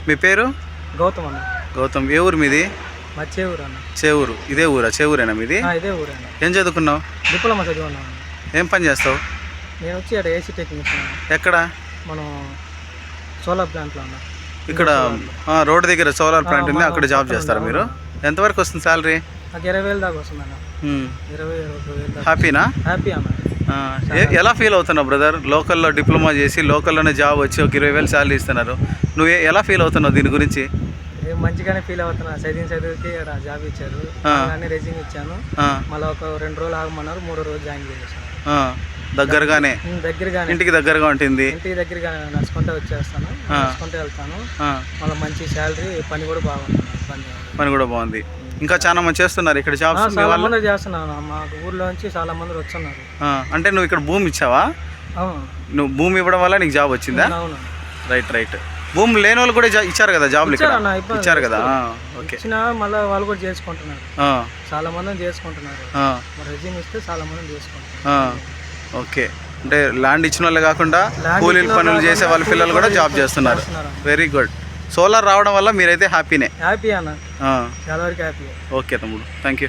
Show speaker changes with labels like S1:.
S1: మీ పేరు?
S2: గౌతమ్ అన్న.
S1: గౌతమ్. ఏ ఊరు మీది?
S2: మా చేవూరు అన్న.
S1: చేవూరు. ఇదే ఊరా? చేవూరేనా మీది?
S2: ఇదే ఊరు అన్న.
S1: ఏం చదువుకున్నావు?
S2: డిప్లొమా చదివాను.
S1: ఏం పని చేస్తావు?
S2: నేను వచ్చి అక్కడ ఏసీ టెక్నీషియన్.
S1: ఎక్కడ?
S2: మనం సోలార్ ప్లాంట్లో అన్న.
S1: ఇక్కడ రోడ్డు దగ్గర సోలార్ ప్లాంట్ ఉంది, అక్కడ జాబ్ చేస్తారా మీరు? ఎంతవరకు వస్తుంది శాలరీ?
S2: నాకు 20,000 దాకా వస్తుంది అన్న. 20,000 దాకా.
S1: హ్యాపీనా?
S2: హ్యాపీ అన్న.
S1: ఎలా ఫీల్ అవుతున్నావు బ్రదర్? లోకల్లో డిప్లొమా చేసి లోకల్లోనే జాబ్ వచ్చి ఒక 20,000 శాలరీ ఇస్తున్నారు. నువ్వు ఎలా ఫీల్ అవుతున్నావు దీని గురించి?
S2: మంచిగానే ఫీల్ అవుతున్నా. చదివికి జాబ్ ఇచ్చారు, రెజ్యూమ్ ఇచ్చాను. మళ్ళీ ఒక 2 రోజులు ఆగమన్నారు, 3వ రోజు జాయిన్ చేసేసాను.
S1: దగ్గరగానే ఇంటికి దగ్గరగా ఉంటుంది.
S2: ఇంటికి దగ్గరగా నడుచుకుంటే వచ్చేస్తాను, నడుచుకుంటే వెళ్తాను. మళ్ళీ మంచి శాలరీ, పని కూడా బాగుంది.
S1: పని కూడా బాగుంది. ఇంకా చాలా మంది చేస్తున్నారు ఇక్కడ జాబ్స్.
S2: చాలా మంది చేస్తున్నాను. మా ఊర్లో నుంచి చాలా మంది వస్తున్నారు.
S1: అంటే నువ్వు ఇక్కడ భూమి ఇచ్చావా? నువ్వు భూమి ఇవ్వడం వల్ల నీకు జాబ్ వచ్చిందా?
S2: అవును.
S1: రైట్. భూమి లేని వాళ్ళు కూడా ఇచ్చారు కదా జాబ్లు? ఇచ్చారు కదా. ఓకే.
S2: మళ్ళీ వాళ్ళు కూడా చేసుకుంటున్నారు, చాలా మంది చేసుకుంటున్నారు. రెజ్యూమ్ ఇస్తే చాలా మంది చేసుకుంటున్నారు.
S1: ఓకే. అంటే ల్యాండ్ ఇచ్చిన వాళ్ళే కాకుండా కూలీల పనులు చేసే వాళ్ళ పిల్లలు కూడా జాబ్ చేస్తున్నారు. Very good. సోలార్ రావడం వల్ల మీరైతే హ్యాపీనే?
S2: హ్యాపీ అన్న, చాలా వరకు హ్యాపీ.
S1: ఓకే తమ్ముడు, థ్యాంక్ యూ.